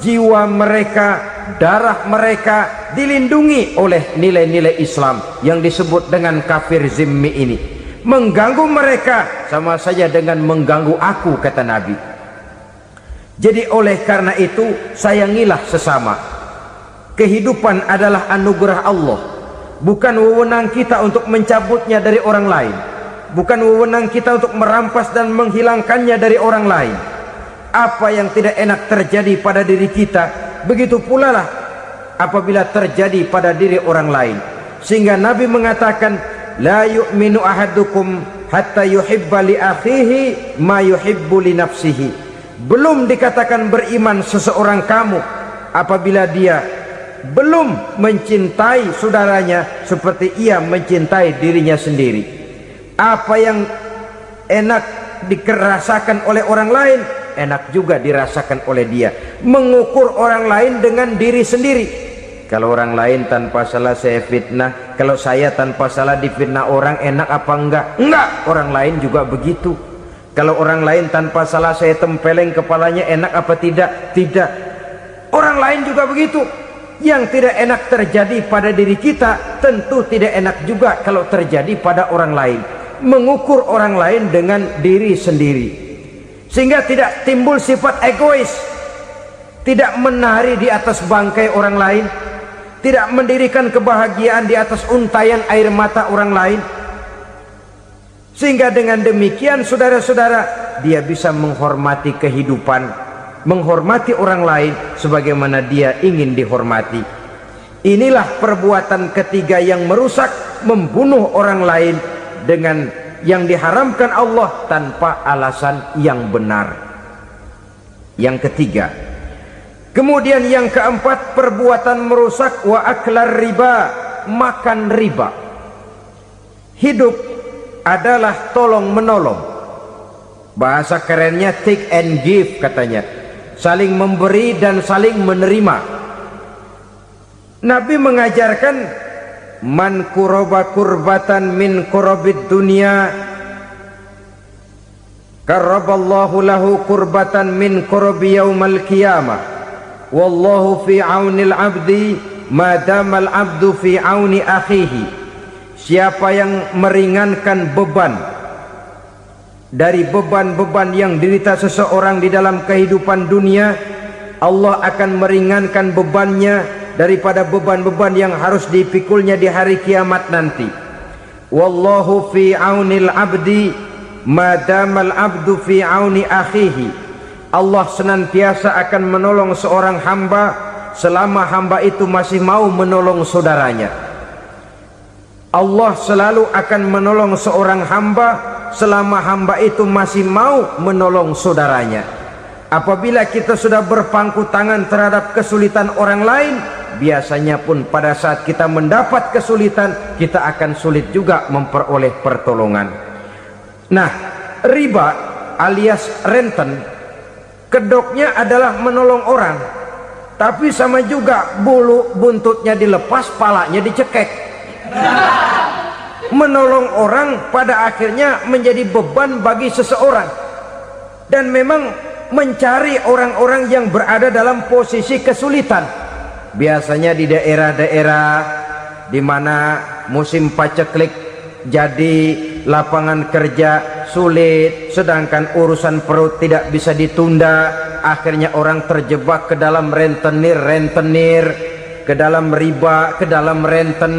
[SPEAKER 1] jiwa mereka, darah mereka dilindungi oleh nilai-nilai Islam yang disebut dengan kafir zimmi ini. Mengganggu mereka sama saja dengan mengganggu aku, kata Nabi. Jadi oleh karena itu, sayangilah sesama. Kehidupan adalah anugerah Allah, bukan wewenang kita untuk mencabutnya dari orang lain, bukan wewenang kita untuk merampas dan menghilangkannya dari orang lain. Apa yang tidak enak terjadi pada diri kita, begitu pula lah apabila terjadi pada diri orang lain. Sehingga Nabi mengatakan, la yu'minu ahadukum hatta yuhibba li akhihi ma yuhibbu li nafsihi. Belum dikatakan beriman seseorang kamu apabila dia belum mencintai saudaranya seperti ia mencintai dirinya sendiri. Apa yang enak dirasakan oleh orang lain, enak juga dirasakan oleh dia. Mengukur orang lain dengan diri sendiri. Kalau orang lain tanpa salah saya fitnah, kalau saya tanpa salah difitnah orang, enak apa enggak? Enggak, orang lain juga begitu. Kalau orang lain tanpa salah saya tempeleng kepalanya, enak apa tidak? Tidak. Orang lain juga begitu. Yang tidak enak terjadi pada diri kita, tentu tidak enak juga kalau terjadi pada orang lain. Mengukur orang lain dengan diri sendiri, sehingga tidak timbul sifat egois, tidak menari di atas bangkai orang lain, tidak mendirikan kebahagiaan di atas untayan air mata orang lain. Sehingga dengan demikian, saudara-saudara, dia bisa menghormati kehidupan, menghormati orang lain sebagaimana dia ingin dihormati. Inilah perbuatan ketiga yang merusak, membunuh orang lain dengan yang diharamkan Allah tanpa alasan yang benar. Yang ketiga. Kemudian yang keempat, perbuatan merusak wa aklar riba, makan riba. Hidup adalah tolong menolong. Bahasa kerennya take and give katanya. Saling memberi dan saling menerima. Nabi mengajarkan man kuraba kurbatan min kurabid dunya karaballahu lahu kurbatan min kurabi yaumal qiyamah wallahu fi aunil abdi madamal abdu fi auni akhihi. Siapa yang meringankan beban dari beban-beban yang derita seseorang di dalam kehidupan dunia, Allah akan meringankan bebannya daripada beban-beban yang harus dipikulnya di hari kiamat nanti. Wallahu fi aunil abdi madamal abdu fi auni akhihi. Allah senantiasa akan menolong seorang hamba selama hamba itu masih mau menolong saudaranya. Allah selalu akan menolong seorang hamba selama hamba itu masih mau menolong saudaranya. Apabila kita sudah berpangku tangan terhadap kesulitan orang lain, biasanya pun pada saat kita mendapat kesulitan, kita akan sulit juga memperoleh pertolongan. Nah, riba alias renten, kedoknya adalah menolong orang, tapi sama juga bulu buntutnya dilepas, palanya dicekek. Menolong orang pada akhirnya menjadi beban bagi seseorang, dan memang mencari orang-orang yang berada dalam posisi kesulitan, biasanya di daerah-daerah di mana musim paceklik, jadi lapangan kerja sulit, sedangkan urusan perut tidak bisa ditunda. Akhirnya orang terjebak ke dalam rentenir, ke dalam riba, ke dalam renten.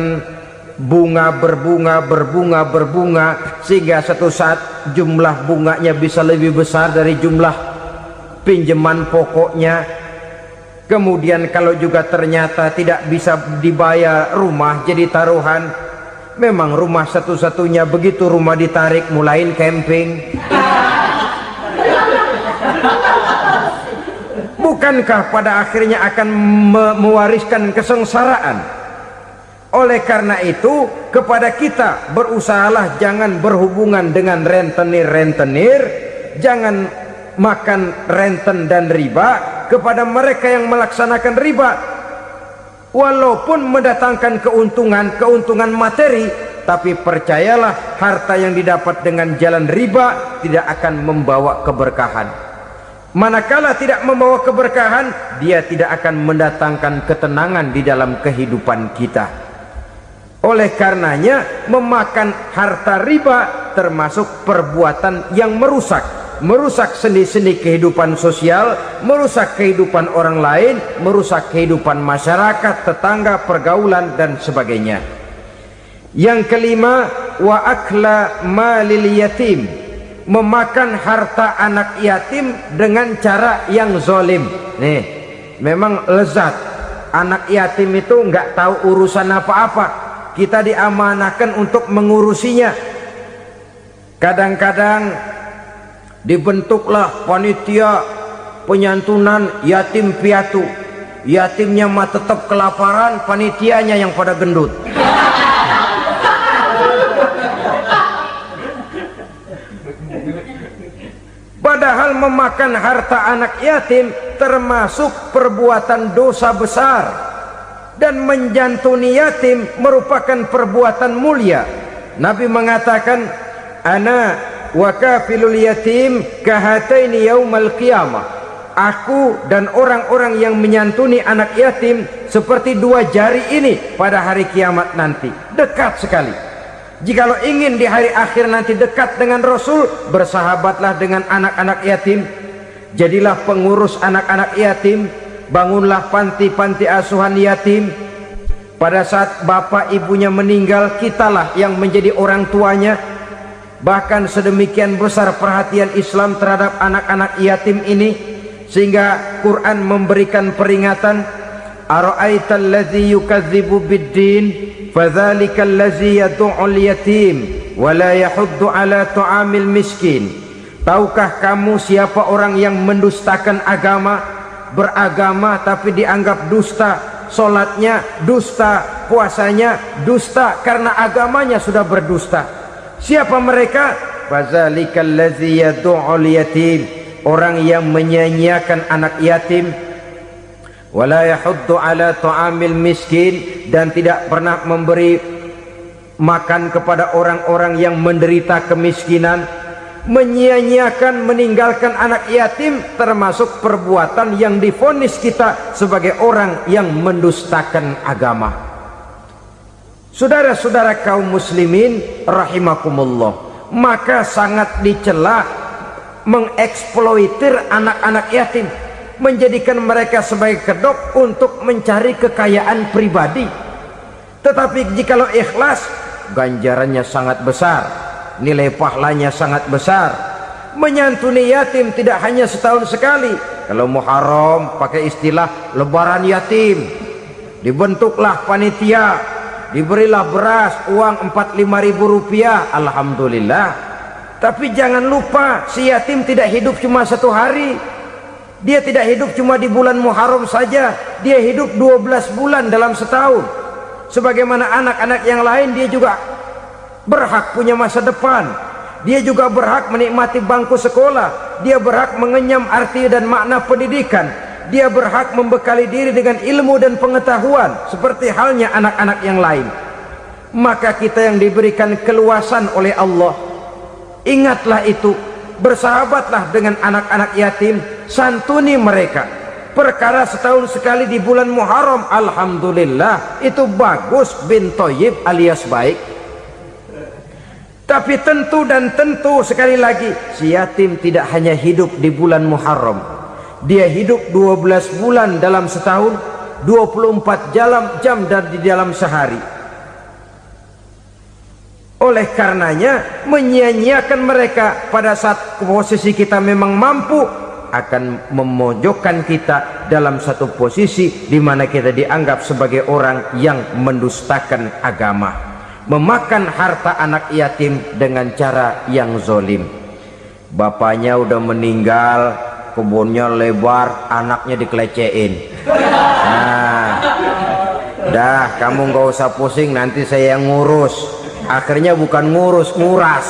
[SPEAKER 1] Bunga berbunga, sehingga satu saat jumlah bunganya bisa lebih besar dari jumlah pinjaman pokoknya. Kemudian kalau juga ternyata tidak bisa dibayar, rumah jadi taruhan. Memang rumah satu-satunya, begitu rumah ditarik mulain camping. Bukankah pada akhirnya akan mewariskan kesengsaraan? Oleh karena itu, kepada kita berusahalah jangan berhubungan dengan rentenir, jangan makan renten dan riba. Kepada mereka yang melaksanakan riba, walaupun mendatangkan keuntungan materi, tapi percayalah, harta yang didapat dengan jalan riba tidak akan membawa keberkahan. Manakala tidak membawa keberkahan, dia tidak akan mendatangkan ketenangan di dalam kehidupan kita. Oleh karenanya, memakan harta riba termasuk perbuatan yang merusak sendi-sendi kehidupan sosial, merusak kehidupan orang lain, merusak kehidupan masyarakat, tetangga, pergaulan dan sebagainya. Yang kelima, wa akla malil yatim, memakan harta anak yatim dengan cara yang zalim. Nih, memang lezat. Anak yatim itu nggak tahu urusan apa-apa. Kita diamanahkan untuk mengurusinya. Kadang-kadang dibentuklah panitia penyantunan yatim piatu. Yatimnya mah tetap kelaparan, panitianya yang pada gendut. Padahal memakan harta anak yatim termasuk perbuatan dosa besar, dan menjantuni yatim merupakan perbuatan mulia. Nabi mengatakan, ana wa kafilul yatim kahataini yaumal qiyamah. Aku dan orang-orang yang menyantuni anak yatim seperti dua jari ini pada hari kiamat nanti. Dekat sekali. Jikalau ingin di hari akhir nanti dekat dengan Rasul, bersahabatlah dengan anak-anak yatim. Jadilah pengurus anak-anak yatim. Bangunlah panti-panti asuhan yatim. Pada saat bapak ibunya meninggal, kitalah yang menjadi orang tuanya. Bahkan sedemikian besar perhatian Islam terhadap anak-anak yatim ini, sehingga Quran memberikan peringatan, ara'aital ladzi yukadzibu biddin fadzalikal ladzi yad'ul yatim wa la yahuddu ala ta'amil miskin. Tahukah kamu siapa orang yang mendustakan agama? Beragama tapi dianggap dusta, solatnya dusta, puasanya dusta, karena agamanya sudah berdusta. Siapa mereka? Fazalikal ladzi yad'ul yatim, orang yang menyia-nyiakan anak yatim. Wala yahuddu ala ta'amil miskin, dan tidak pernah memberi makan kepada orang-orang yang menderita kemiskinan, menyia-nyiakan, meninggalkan anak yatim, termasuk perbuatan yang divonis kita sebagai orang yang mendustakan agama. Saudara-saudara kaum muslimin rahimakumullah, maka sangat dicela mengeksploitir anak-anak yatim, menjadikan mereka sebagai kedok untuk mencari kekayaan pribadi. Tetapi jikalau ikhlas, ganjarannya sangat besar, nilai pahalanya sangat besar. Menyantuni yatim tidak hanya setahun sekali. Kalau Muharram pakai istilah lebaran yatim, dibentuklah panitia, diberilah beras, uang 45.000 rupiah, alhamdulillah. Tapi jangan lupa, si yatim tidak hidup cuma satu hari. Dia tidak hidup cuma di bulan Muharram saja, dia hidup 12 bulan dalam setahun. Sebagaimana anak-anak yang lain, dia juga berhak punya masa depan. Dia juga berhak menikmati bangku sekolah. Dia berhak mengenyam arti dan makna pendidikan. Dia berhak membekali diri dengan ilmu dan pengetahuan, seperti halnya anak-anak yang lain. Maka kita yang diberikan keluasan oleh Allah, ingatlah itu, bersahabatlah dengan anak-anak yatim, santuni mereka. Perkara setahun sekali di bulan Muharram, alhamdulillah, itu bagus, bin Thayyib alias baik. Tapi tentu dan tentu, sekali lagi, si yatim tidak hanya hidup di bulan Muharram, dia hidup 12 bulan dalam setahun, 24 jam di dalam sehari. Oleh karenanya, menyia-nyiakan mereka pada saat posisi kita memang mampu akan memojokkan kita dalam satu posisi di mana kita dianggap sebagai orang yang mendustakan agama, memakan harta anak yatim dengan cara yang zolim. Bapaknya udah meninggal, kebunnya lebar, anaknya dikelecehin. Nah, dah kamu nggak usah pusing, nanti saya yang ngurus. Akhirnya bukan ngurus, nguras.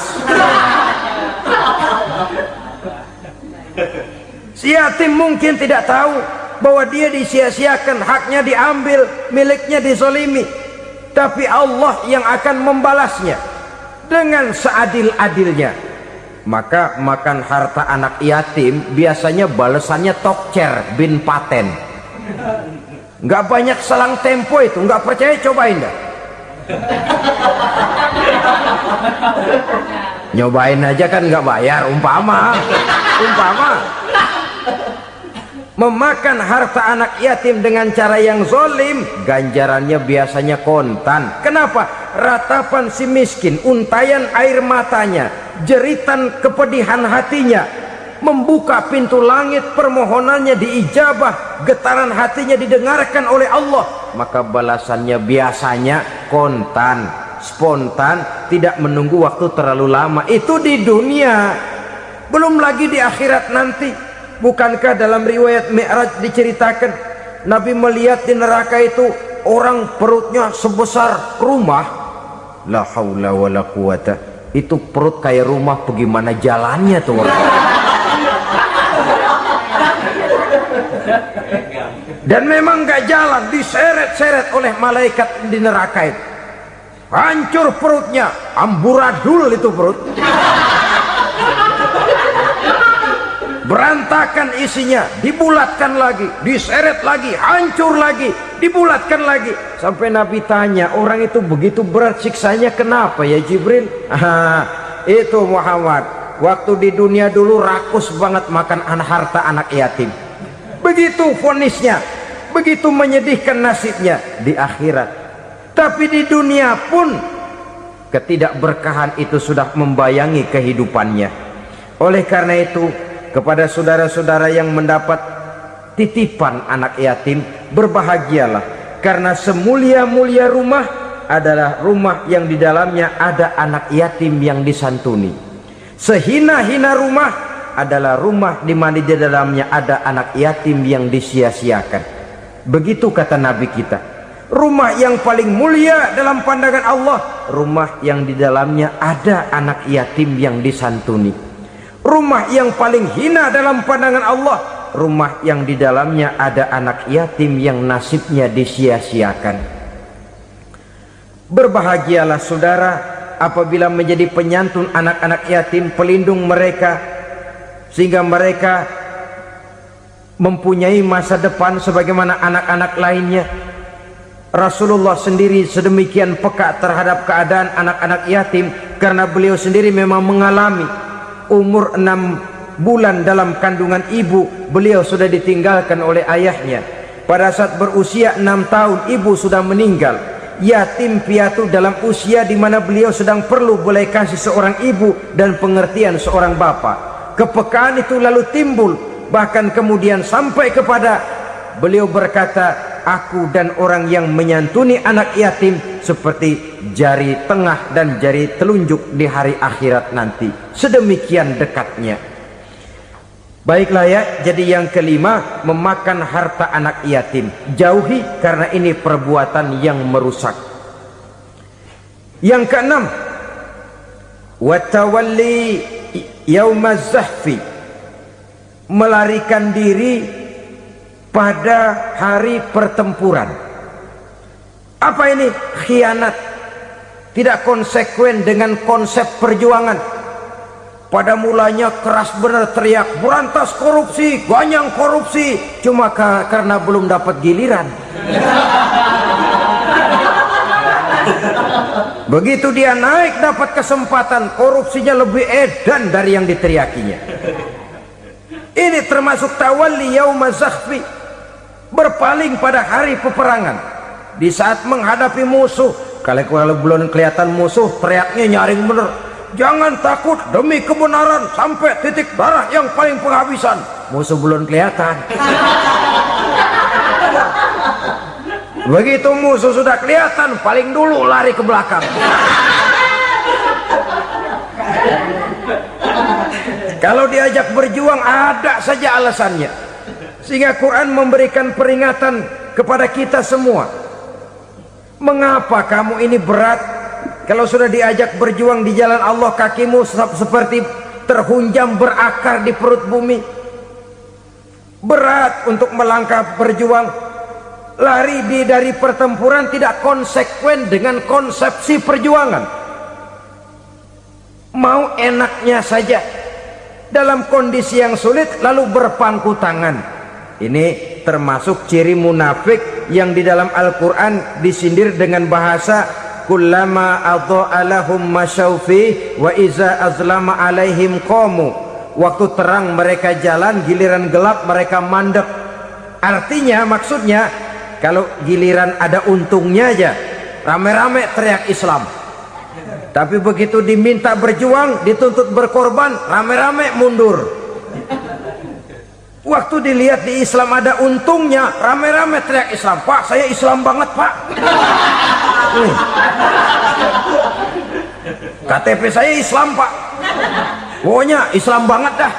[SPEAKER 1] Si yatim mungkin tidak tahu bahwa dia disia-siakan, haknya diambil, miliknya dizalimi. Tapi Allah yang akan membalasnya dengan seadil-adilnya. Maka makan harta anak yatim biasanya balasannya tokcer bin paten. Nggak banyak selang tempo itu, nggak percaya cobain dah. Nyobain aja kan nggak bayar, umpama memakan harta anak yatim dengan cara yang zolim, ganjarannya biasanya kontan. Kenapa? Ratapan si miskin, untayan air matanya, jeritan kepedihan hatinya, membuka pintu langit, permohonannya diijabah, getaran hatinya didengarkan oleh Allah, maka balasannya biasanya kontan, spontan, tidak menunggu waktu terlalu lama. Itu di dunia, belum lagi di akhirat nanti. Bukankah dalam riwayat Mi'raj diceritakan Nabi melihat di neraka itu orang perutnya sebesar rumah? La haula wala quwata. Itu perut kayak rumah, bagaimana jalannya tuh? Dan memang gak jalan, diseret-seret oleh malaikat di neraka itu. Hancur perutnya, amburadul itu perut. Berantakan isinya, dibulatkan lagi, diseret lagi, hancur lagi, dibulatkan lagi. Sampai Nabi tanya, orang itu begitu berat siksanya kenapa ya Jibril? Itu Muhammad, waktu di dunia dulu rakus banget makan harta anak yatim. Begitu vonisnya, begitu menyedihkan nasibnya di akhirat. Tapi di dunia pun ketidakberkahan itu sudah membayangi kehidupannya. Oleh karena itu, kepada saudara-saudara yang mendapat titipan anak yatim, berbahagialah, karena semulia-mulia rumah adalah rumah yang di dalamnya ada anak yatim yang disantuni. Sehina-hina rumah adalah rumah di mana di dalamnya ada anak yatim yang disia-siakan. Begitu kata Nabi kita. Rumah yang paling mulia dalam pandangan Allah, rumah yang di dalamnya ada anak yatim yang disantuni. Rumah yang paling hina dalam pandangan Allah, rumah yang di dalamnya ada anak yatim yang nasibnya disia-siakan. Berbahagialah saudara apabila menjadi penyantun anak-anak yatim, pelindung mereka, sehingga mereka mempunyai masa depan sebagaimana anak-anak lainnya. Rasulullah sendiri sedemikian peka terhadap keadaan anak-anak yatim karena beliau sendiri memang mengalami umur 6 bulan dalam kandungan ibu, beliau sudah ditinggalkan oleh ayahnya. Pada saat berusia 6 tahun ibu sudah meninggal. Yatim piatu dalam usia di mana beliau sedang perlu belas kasih seorang ibu dan pengertian seorang bapa. Kepekaan itu lalu timbul, bahkan kemudian sampai kepada beliau berkata, aku dan orang yang menyantuni anak yatim seperti jari tengah dan jari telunjuk di hari akhirat nanti. Sedemikian dekatnya. Baiklah ya, jadi yang kelima, memakan harta anak yatim. Jauhi karena ini perbuatan yang merusak. Yang keenam, watawalli yaumaz zahfi, melarikan diri pada hari pertempuran. Apa ini? Khianat, tidak konsekuen dengan konsep perjuangan. Pada mulanya keras benar teriak berantas korupsi, ganyang korupsi, cuma karena belum dapat giliran. Begitu dia naik dapat kesempatan, korupsinya lebih edan dari yang diteriakinya. Ini termasuk tawalli yaumaz zahfi, berpaling pada hari peperangan. Di saat menghadapi musuh, kalau belum kelihatan musuh, teriaknya nyaring bener, jangan takut demi kebenaran sampai titik darah yang paling penghabisan. Musuh belum kelihatan. Begitu musuh sudah kelihatan, paling dulu lari ke belakang. Kalau diajak berjuang ada saja alasannya. Sehingga Quran memberikan peringatan kepada kita semua. Mengapa kamu ini berat? Kalau sudah diajak berjuang di jalan Allah, kakimu seperti terhunjam berakar di perut bumi. Berat untuk melangkah berjuang. Lari dari pertempuran tidak konsekuen dengan konsepsi perjuangan. Mau enaknya saja dalam kondisi yang sulit lalu berpangku tangan. Ini termasuk ciri munafik yang di dalam Al-Quran disindir dengan bahasa kullama adha'a lahum masyaufi wa iza azlama alaihim qamu. Waktu terang mereka jalan, giliran gelap mereka mandek. Artinya, maksudnya kalau giliran ada untungnya aja rame-rame teriak Islam, tapi begitu diminta berjuang, dituntut berkorban, rame-rame mundur. Waktu dilihat di Islam ada untungnya, rame-rame teriak Islam. Pak, saya Islam banget pak. KTP saya Islam pak, pokoknya Islam banget dah.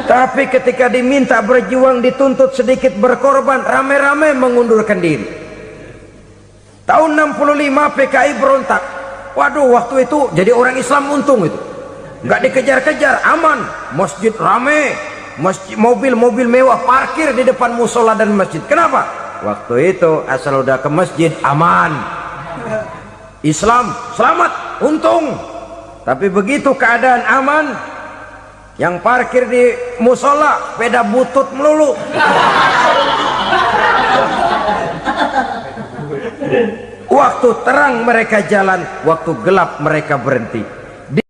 [SPEAKER 1] Tapi ketika diminta berjuang, dituntut sedikit berkorban, rame-rame mengundurkan diri. Tahun 65 PKI berontak. Waduh, waktu itu jadi orang Islam untung itu, nggak dikejar-kejar, aman. Masjid rame, mobil-mobil mewah parkir di depan musola dan masjid. Kenapa? Waktu itu asal udah ke masjid aman, Islam selamat, untung. Tapi begitu keadaan aman, yang parkir di musola sepeda butut melulu. Waktu terang mereka jalan, waktu gelap mereka berhenti.